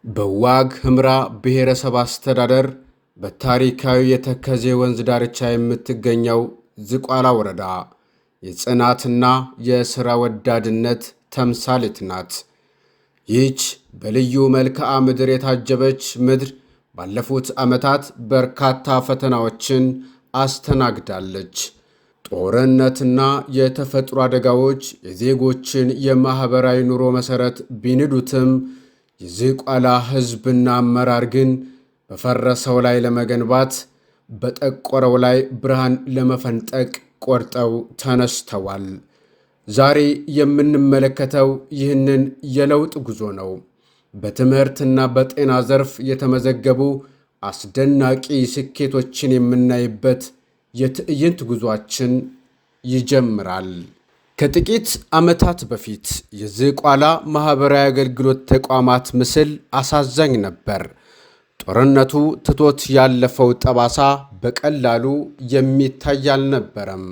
በዋግ ኽምራ ብሔረሰብ አስተዳደር በታሪካዊ የተከዜ ወንዝ ዳርቻ የምትገኘው ዝቋላ ወረዳ የጽናትና የሥራ ወዳድነት ተምሳሌት ናት። ይህች በልዩ መልክዓ ምድር የታጀበች ምድር ባለፉት ዓመታት በርካታ ፈተናዎችን አስተናግዳለች። ጦርነትና የተፈጥሮ አደጋዎች የዜጎችን የማኅበራዊ ኑሮ መሠረት ቢንዱትም የዝቋላ ሕዝብና አመራር ግን በፈረሰው ላይ ለመገንባት በጠቆረው ላይ ብርሃን ለመፈንጠቅ ቆርጠው ተነስተዋል። ዛሬ የምንመለከተው ይህንን የለውጥ ጉዞ ነው። በትምህርትና በጤና ዘርፍ የተመዘገቡ አስደናቂ ስኬቶችን የምናይበት የትዕይንት ጉዞአችን ይጀምራል። ከጥቂት ዓመታት በፊት የዝቋላ ማኅበራዊ አገልግሎት ተቋማት ምስል አሳዛኝ ነበር። ጦርነቱ ትቶት ያለፈው ጠባሳ በቀላሉ የሚታይ አልነበረም።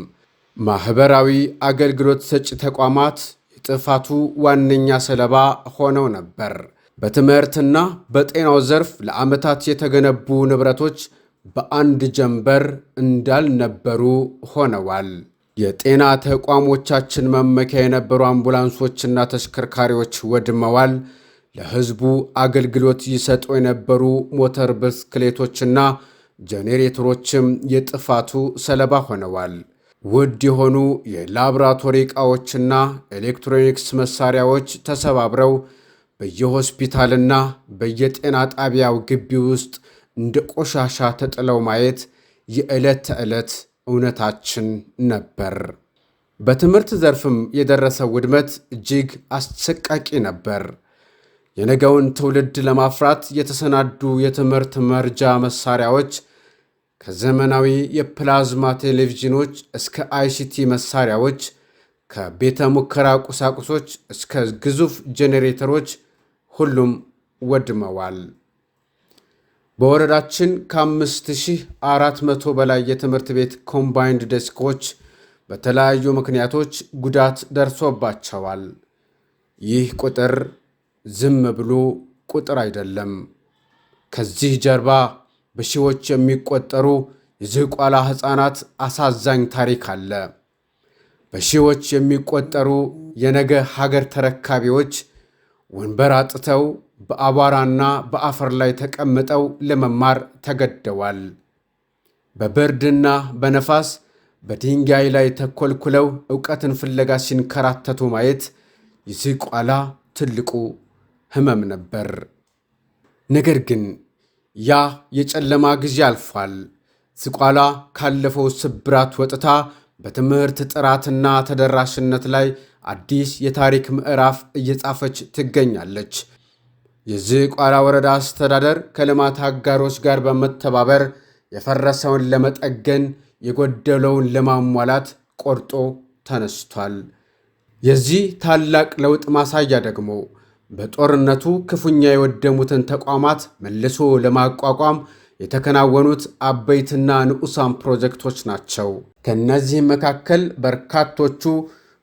ማኅበራዊ አገልግሎት ሰጪ ተቋማት የጥፋቱ ዋነኛ ሰለባ ሆነው ነበር። በትምህርትና በጤናው ዘርፍ ለዓመታት የተገነቡ ንብረቶች በአንድ ጀንበር እንዳልነበሩ ሆነዋል። የጤና ተቋሞቻችን መመኪያ የነበሩ አምቡላንሶችና ተሽከርካሪዎች ወድመዋል። ለሕዝቡ አገልግሎት ይሰጡ የነበሩ ሞተር ብስክሌቶችና ጄኔሬተሮችም የጥፋቱ ሰለባ ሆነዋል። ውድ የሆኑ የላቦራቶሪ ዕቃዎችና ኤሌክትሮኒክስ መሣሪያዎች ተሰባብረው በየሆስፒታልና በየጤና ጣቢያው ግቢ ውስጥ እንደ ቆሻሻ ተጥለው ማየት የዕለት ተዕለት እውነታችን ነበር። በትምህርት ዘርፍም የደረሰው ውድመት እጅግ አሰቃቂ ነበር። የነገውን ትውልድ ለማፍራት የተሰናዱ የትምህርት መርጃ መሳሪያዎች ከዘመናዊ የፕላዝማ ቴሌቪዥኖች እስከ አይሲቲ መሳሪያዎች፣ ከቤተ ሙከራ ቁሳቁሶች እስከ ግዙፍ ጄኔሬተሮች ሁሉም ወድመዋል። በወረዳችን ከ5400 በላይ የትምህርት ቤት ኮምባይንድ ዴስኮች በተለያዩ ምክንያቶች ጉዳት ደርሶባቸዋል። ይህ ቁጥር ዝም ብሎ ቁጥር አይደለም። ከዚህ ጀርባ በሺዎች የሚቆጠሩ የዝቋላ ሕፃናት አሳዛኝ ታሪክ አለ። በሺዎች የሚቆጠሩ የነገ ሀገር ተረካቢዎች ወንበር አጥተው በአቧራና በአፈር ላይ ተቀምጠው ለመማር ተገደዋል። በብርድና በነፋስ በድንጋይ ላይ ተኮልኩለው ዕውቀትን ፍለጋ ሲንከራተቱ ማየት የዝቋላ ትልቁ ሕመም ነበር። ነገር ግን ያ የጨለማ ጊዜ አልፏል። ዝቋላ ካለፈው ስብራት ወጥታ በትምህርት ጥራትና ተደራሽነት ላይ አዲስ የታሪክ ምዕራፍ እየጻፈች ትገኛለች። የዝቋላ ወረዳ አስተዳደር ከልማት አጋሮች ጋር በመተባበር የፈረሰውን ለመጠገን የጎደለውን ለማሟላት ቆርጦ ተነስቷል። የዚህ ታላቅ ለውጥ ማሳያ ደግሞ በጦርነቱ ክፉኛ የወደሙትን ተቋማት መልሶ ለማቋቋም የተከናወኑት አበይትና ንዑሳን ፕሮጀክቶች ናቸው። ከእነዚህም መካከል በርካቶቹ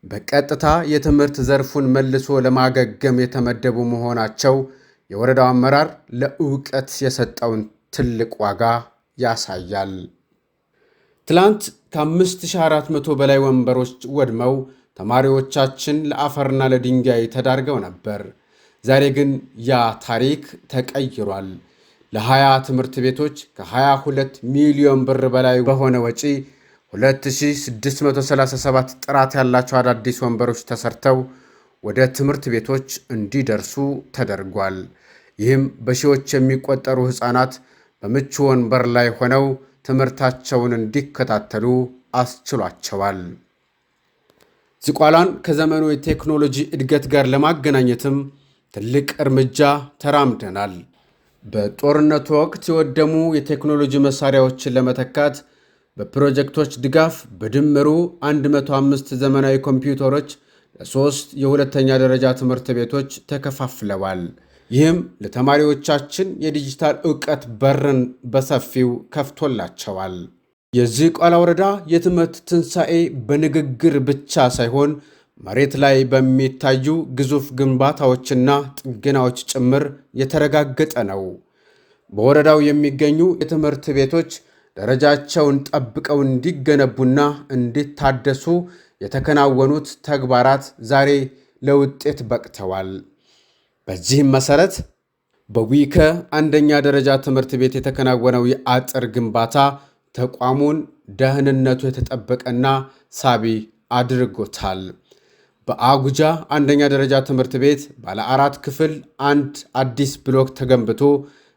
በቀጥታ የትምህርት ዘርፉን መልሶ ለማገገም የተመደቡ መሆናቸው የወረዳው አመራር ለዕውቀት የሰጠውን ትልቅ ዋጋ ያሳያል። ትላንት ከ5400 በላይ ወንበሮች ወድመው ተማሪዎቻችን ለአፈርና ለድንጋይ ተዳርገው ነበር። ዛሬ ግን ያ ታሪክ ተቀይሯል። ለ20 ትምህርት ቤቶች ከ22 ሚሊዮን ብር በላይ በሆነ ወጪ 2637 ጥራት ያላቸው አዳዲስ ወንበሮች ተሰርተው ወደ ትምህርት ቤቶች እንዲደርሱ ተደርጓል። ይህም በሺዎች የሚቆጠሩ ሕፃናት በምቹ ወንበር ላይ ሆነው ትምህርታቸውን እንዲከታተሉ አስችሏቸዋል። ዝቋላን ከዘመኑ የቴክኖሎጂ እድገት ጋር ለማገናኘትም ትልቅ እርምጃ ተራምደናል። በጦርነቱ ወቅት የወደሙ የቴክኖሎጂ መሳሪያዎችን ለመተካት በፕሮጀክቶች ድጋፍ በድምሩ 105 ዘመናዊ ኮምፒውተሮች ለ3 የሁለተኛ ደረጃ ትምህርት ቤቶች ተከፋፍለዋል። ይህም ለተማሪዎቻችን የዲጂታል ዕውቀት በርን በሰፊው ከፍቶላቸዋል። የዝቋላ ወረዳ የትምህርት ትንሣኤ በንግግር ብቻ ሳይሆን መሬት ላይ በሚታዩ ግዙፍ ግንባታዎችና ጥገናዎች ጭምር የተረጋገጠ ነው። በወረዳው የሚገኙ የትምህርት ቤቶች ደረጃቸውን ጠብቀው እንዲገነቡና እንዲታደሱ የተከናወኑት ተግባራት ዛሬ ለውጤት በቅተዋል። በዚህም መሰረት በዊከ አንደኛ ደረጃ ትምህርት ቤት የተከናወነው የአጥር ግንባታ ተቋሙን ደህንነቱ የተጠበቀና ሳቢ አድርጎታል። በአጉጃ አንደኛ ደረጃ ትምህርት ቤት ባለ 4 ክፍል አንድ አዲስ ብሎክ ተገንብቶ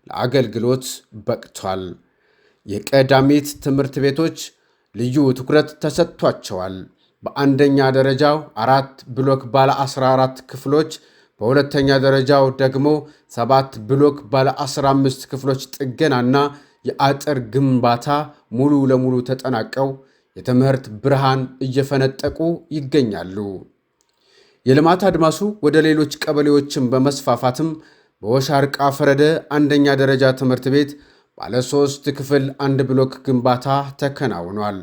ለአገልግሎት በቅቷል። የቀዳሚት ትምህርት ቤቶች ልዩ ትኩረት ተሰጥቷቸዋል። በአንደኛ ደረጃው 4 ብሎክ ባለ 14 ክፍሎች፣ በሁለተኛ ደረጃው ደግሞ 7 ብሎክ ባለ 15 ክፍሎች ጥገናና የአጥር ግንባታ ሙሉ ለሙሉ ተጠናቀው የትምህርት ብርሃን እየፈነጠቁ ይገኛሉ። የልማት አድማሱ ወደ ሌሎች ቀበሌዎችን በመስፋፋትም በወሻርቃ ፈረደ አንደኛ ደረጃ ትምህርት ቤት ባለ 3 ክፍል 1 ብሎክ ግንባታ ተከናውኗል።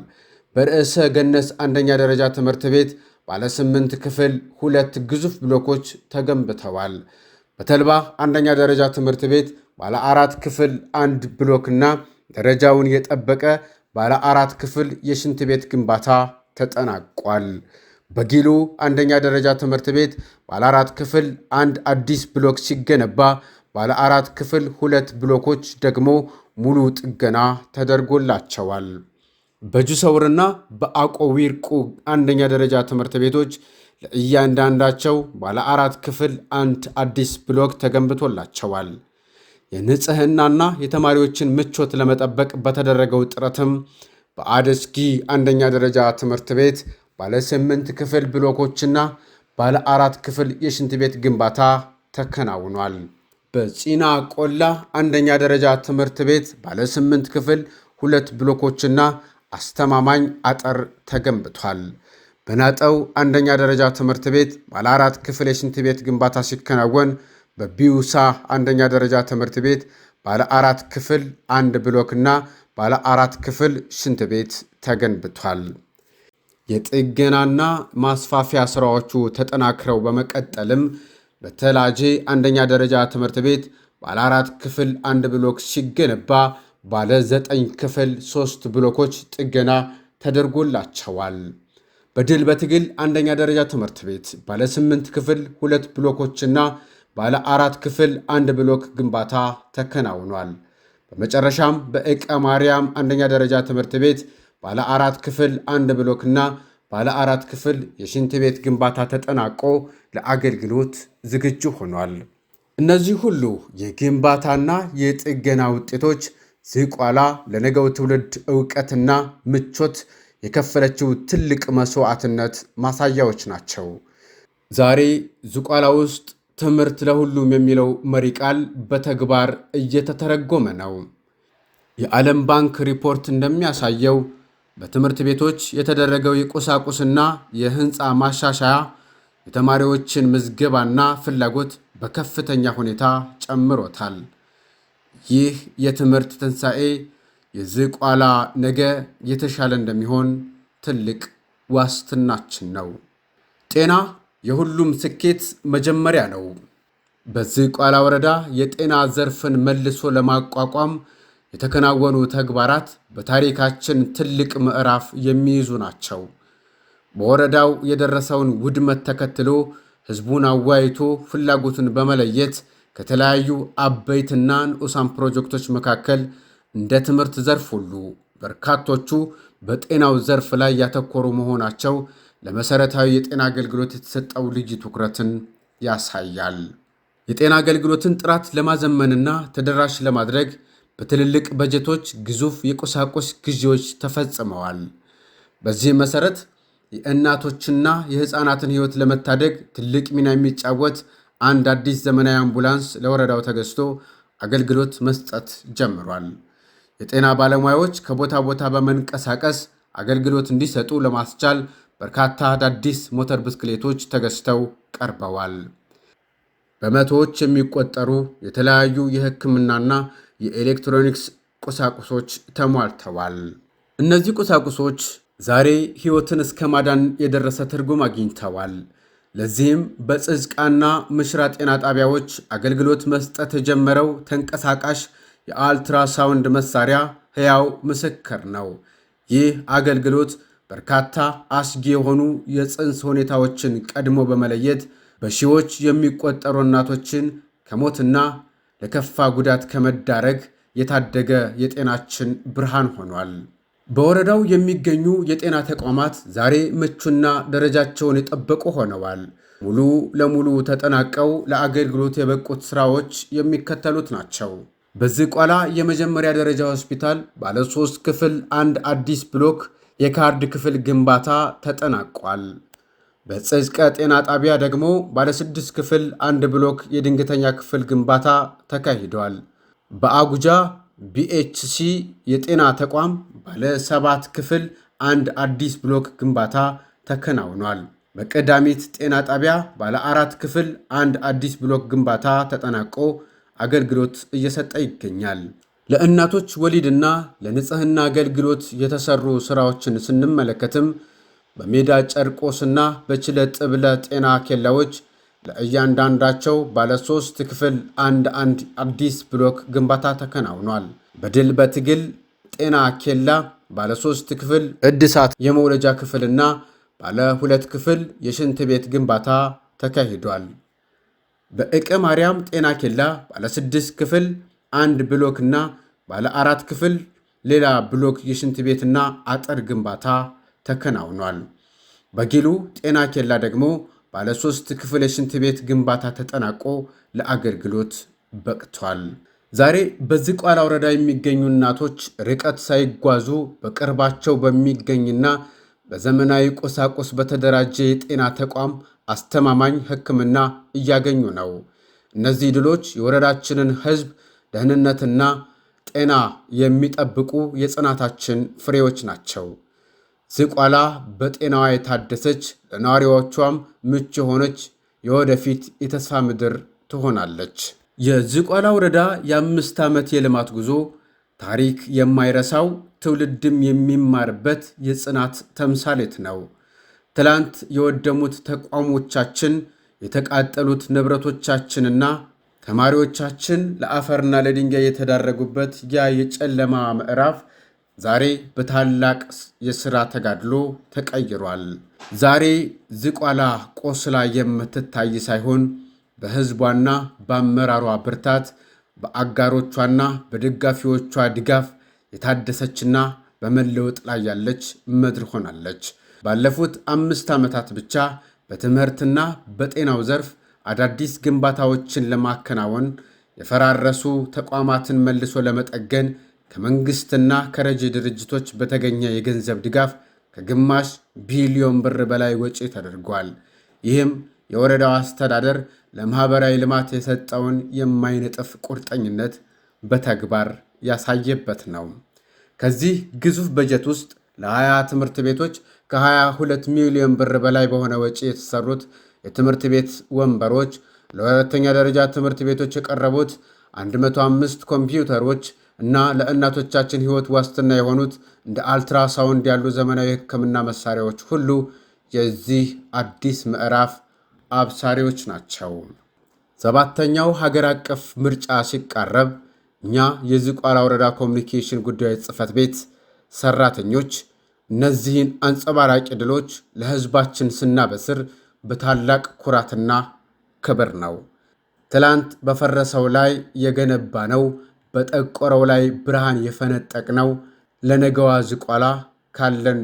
በርዕሰ ገነስ አንደኛ ደረጃ ትምህርት ቤት ባለ 8 ክፍል 2 ግዙፍ ብሎኮች ተገንብተዋል። በተልባ አንደኛ ደረጃ ትምህርት ቤት ባለ 4 ክፍል 1 ብሎክና ደረጃውን የጠበቀ ባለ 4 ክፍል የሽንት ቤት ግንባታ ተጠናቋል። በጊሉ አንደኛ ደረጃ ትምህርት ቤት ባለ 4 ክፍል 1 አዲስ ብሎክ ሲገነባ ባለ 4 ክፍል 2 ብሎኮች ደግሞ ሙሉ ጥገና ተደርጎላቸዋል። በጁሰውርና በአቆዊርቁ አንደኛ ደረጃ ትምህርት ቤቶች ለእያንዳንዳቸው ባለ 4 ክፍል 1 አዲስ ብሎክ ተገንብቶላቸዋል። የንጽህናና የተማሪዎችን ምቾት ለመጠበቅ በተደረገው ጥረትም በአደስጊ አንደኛ ደረጃ ትምህርት ቤት ባለ 8 ክፍል ብሎኮችና ባለ 4 ክፍል የሽንት ቤት ግንባታ ተከናውኗል። በፂና ቆላ አንደኛ ደረጃ ትምህርት ቤት ባለ 8 ክፍል 2 ብሎኮችና አስተማማኝ አጥር ተገንብቷል። በናጠው አንደኛ ደረጃ ትምህርት ቤት ባለ 4 ክፍል የሽንት ቤት ግንባታ ሲከናወን በቢውሳ አንደኛ ደረጃ ትምህርት ቤት ባለ 4 ክፍል 1 ብሎክና ባለ 4 ክፍል ሽንት ቤት ተገንብቷል። የጥገናና ማስፋፊያ ስራዎቹ ተጠናክረው በመቀጠልም በተላጄ አንደኛ ደረጃ ትምህርት ቤት ባለ 4 ክፍል 1 ብሎክ ሲገነባ ባለ 9 ክፍል 3 ብሎኮች ጥገና ተደርጎላቸዋል። በድል በትግል አንደኛ ደረጃ ትምህርት ቤት ባለ 8 ክፍል 2 ብሎኮችና ባለ 4 ክፍል 1 ብሎክ ግንባታ ተከናውኗል። በመጨረሻም በእቀ ማርያም አንደኛ ደረጃ ትምህርት ቤት ባለ 4 ክፍል 1 ብሎክና ባለ 4 ክፍል የሽንት ቤት ግንባታ ተጠናቆ ለአገልግሎት ዝግጁ ሆኗል። እነዚህ ሁሉ የግንባታና የጥገና ውጤቶች ዝቋላ ለነገው ትውልድ ዕውቀትና ምቾት የከፈለችው ትልቅ መስዋዕትነት ማሳያዎች ናቸው። ዛሬ ዝቋላ ውስጥ ትምህርት ለሁሉም የሚለው መሪ ቃል በተግባር እየተተረጎመ ነው። የዓለም ባንክ ሪፖርት እንደሚያሳየው በትምህርት ቤቶች የተደረገው የቁሳቁስና የህንፃ ማሻሻያ የተማሪዎችን ምዝገባና ፍላጎት በከፍተኛ ሁኔታ ጨምሮታል። ይህ የትምህርት ትንሣኤ የዝቋላ ነገ የተሻለ እንደሚሆን ትልቅ ዋስትናችን ነው። ጤና የሁሉም ስኬት መጀመሪያ ነው። በዝቋላ ወረዳ የጤና ዘርፍን መልሶ ለማቋቋም የተከናወኑ ተግባራት በታሪካችን ትልቅ ምዕራፍ የሚይዙ ናቸው። በወረዳው የደረሰውን ውድመት ተከትሎ ህዝቡን አወያይቶ ፍላጎቱን በመለየት ከተለያዩ አበይትና ንዑሳን ፕሮጀክቶች መካከል እንደ ትምህርት ዘርፍ ሁሉ በርካቶቹ በጤናው ዘርፍ ላይ ያተኮሩ መሆናቸው ለመሰረታዊ የጤና አገልግሎት የተሰጠው ልዩ ትኩረትን ያሳያል። የጤና አገልግሎትን ጥራት ለማዘመንና ተደራሽ ለማድረግ በትልልቅ በጀቶች ግዙፍ የቁሳቁስ ግዢዎች ተፈጽመዋል። በዚህ መሰረት የእናቶችና የህፃናትን ህይወት ለመታደግ ትልቅ ሚና የሚጫወት አንድ አዲስ ዘመናዊ አምቡላንስ ለወረዳው ተገዝቶ አገልግሎት መስጠት ጀምሯል። የጤና ባለሙያዎች ከቦታ ቦታ በመንቀሳቀስ አገልግሎት እንዲሰጡ ለማስቻል በርካታ አዳዲስ ሞተር ብስክሌቶች ተገዝተው ቀርበዋል። በመቶዎች የሚቆጠሩ የተለያዩ የህክምናና የኤሌክትሮኒክስ ቁሳቁሶች ተሟልተዋል። እነዚህ ቁሳቁሶች ዛሬ ሕይወትን እስከ ማዳን የደረሰ ትርጉም አግኝተዋል። ለዚህም በጽዝቃና ምሽራ ጤና ጣቢያዎች አገልግሎት መስጠት የጀመረው ተንቀሳቃሽ የአልትራሳውንድ መሳሪያ ሕያው ምስክር ነው። ይህ አገልግሎት በርካታ አስጊ የሆኑ የጽንስ ሁኔታዎችን ቀድሞ በመለየት በሺዎች የሚቆጠሩ እናቶችን ከሞትና ለከፋ ጉዳት ከመዳረግ የታደገ የጤናችን ብርሃን ሆኗል። በወረዳው የሚገኙ የጤና ተቋማት ዛሬ ምቹና ደረጃቸውን የጠበቁ ሆነዋል። ሙሉ ለሙሉ ተጠናቀው ለአገልግሎት የበቁት ሥራዎች የሚከተሉት ናቸው። በዝቋላ የመጀመሪያ ደረጃ ሆስፒታል ባለ 3 ክፍል አንድ አዲስ ብሎክ የካርድ ክፍል ግንባታ ተጠናቋል። በጽዝቀ ጤና ጣቢያ ደግሞ ባለ 6 ክፍል አንድ ብሎክ የድንገተኛ ክፍል ግንባታ ተካሂዷል። በአጉጃ ቢኤችሲ የጤና ተቋም ባለ 7 ክፍል አንድ አዲስ ብሎክ ግንባታ ተከናውኗል። በቀዳሚት ጤና ጣቢያ ባለ 4 ክፍል አንድ አዲስ ብሎክ ግንባታ ተጠናቆ አገልግሎት እየሰጠ ይገኛል። ለእናቶች ወሊድና ለንጽህና አገልግሎት የተሰሩ ስራዎችን ስንመለከትም በሜዳ ጨርቆስና በችለ ጥብለ ጤና ኬላዎች ለእያንዳንዳቸው ባለ 3 ክፍል አንድ አዲስ ብሎክ ግንባታ ተከናውኗል። በድል በትግል ጤና ኬላ ባለ 3 ክፍል እድሳት የመውለጃ ክፍልና ባለ 2 ክፍል የሽንት ቤት ግንባታ ተካሂዷል። በእቀ ማርያም ጤና ኬላ ባለ 6 ክፍል አንድ ብሎክና ባለ 4 ክፍል ሌላ ብሎክ የሽንት ቤትና አጥር ግንባታ ተከናውኗል። በጊሉ ጤና ኬላ ደግሞ ባለ 3 ክፍል የሽንት ቤት ግንባታ ተጠናቆ ለአገልግሎት በቅቷል። ዛሬ በዝቋላ ወረዳ የሚገኙ እናቶች ርቀት ሳይጓዙ በቅርባቸው በሚገኝና በዘመናዊ ቁሳቁስ በተደራጀ የጤና ተቋም አስተማማኝ ሕክምና እያገኙ ነው። እነዚህ ድሎች የወረዳችንን ሕዝብ ደህንነትና ጤና የሚጠብቁ የጽናታችን ፍሬዎች ናቸው። ዝቋላ በጤናዋ የታደሰች ለነዋሪዎቿም ምቹ የሆነች የወደፊት የተስፋ ምድር ትሆናለች። የዝቋላ ወረዳ የ5 ዓመት የልማት ጉዞ ታሪክ የማይረሳው ትውልድም የሚማርበት የጽናት ተምሳሌት ነው። ትላንት የወደሙት ተቋሞቻችን፣ የተቃጠሉት ንብረቶቻችንና ተማሪዎቻችን ለአፈርና ለድንጋይ የተዳረጉበት ያ የጨለማ ምዕራፍ ዛሬ በታላቅ የሥራ ተጋድሎ ተቀይሯል። ዛሬ ዝቋላ ቆስላ የምትታይ ሳይሆን በሕዝቧና በአመራሯ ብርታት፣ በአጋሮቿና በደጋፊዎቿ ድጋፍ የታደሰችና በመለወጥ ላይ ያለች ምድር ሆናለች። ባለፉት 5 ዓመታት ብቻ በትምህርትና በጤናው ዘርፍ አዳዲስ ግንባታዎችን ለማከናወን፣ የፈራረሱ ተቋማትን መልሶ ለመጠገን ከመንግሥትና ከረጂ ድርጅቶች በተገኘ የገንዘብ ድጋፍ ከግማሽ ቢሊዮን ብር በላይ ወጪ ተደርጓል። ይህም የወረዳው አስተዳደር ለማኅበራዊ ልማት የሰጠውን የማይነጥፍ ቁርጠኝነት በተግባር ያሳየበት ነው። ከዚህ ግዙፍ በጀት ውስጥ ለ20 ትምህርት ቤቶች ከ22 ሚሊዮን ብር በላይ በሆነ ወጪ የተሰሩት የትምህርት ቤት ወንበሮች፣ ለሁለተኛ ደረጃ ትምህርት ቤቶች የቀረቡት 105 ኮምፒውተሮች እና ለእናቶቻችን ሕይወት ዋስትና የሆኑት እንደ አልትራሳውንድ ያሉ ዘመናዊ ሕክምና መሳሪያዎች ሁሉ የዚህ አዲስ ምዕራፍ አብሳሪዎች ናቸው። 7ኛው ሀገር አቀፍ ምርጫ ሲቃረብ እኛ የዝቋላ ወረዳ ኮሚኒኬሽን ጉዳዮች ጽሕፈት ቤት ሰራተኞች እነዚህን አንጸባራቂ ድሎች ለሕዝባችን ስናበስር በታላቅ ኩራትና ክብር ነው። ትላንት በፈረሰው ላይ የገነባ ነው፣ በጠቆረው ላይ ብርሃን የፈነጠቅ ነው። ለነገዋ ዝቋላ ካለን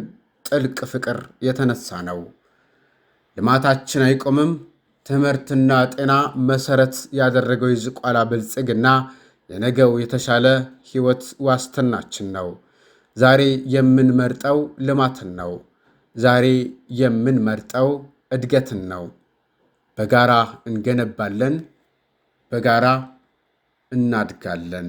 ጥልቅ ፍቅር የተነሳ ነው። ልማታችን አይቆምም። ትምህርትና ጤና መሰረት ያደረገው የዝቋላ ብልጽግና የነገው የተሻለ ሕይወት ዋስትናችን ነው። ዛሬ የምንመርጠው ልማትን ነው። ዛሬ የምንመርጠው እድገትን ነው። በጋራ እንገነባለን፣ በጋራ እናድጋለን።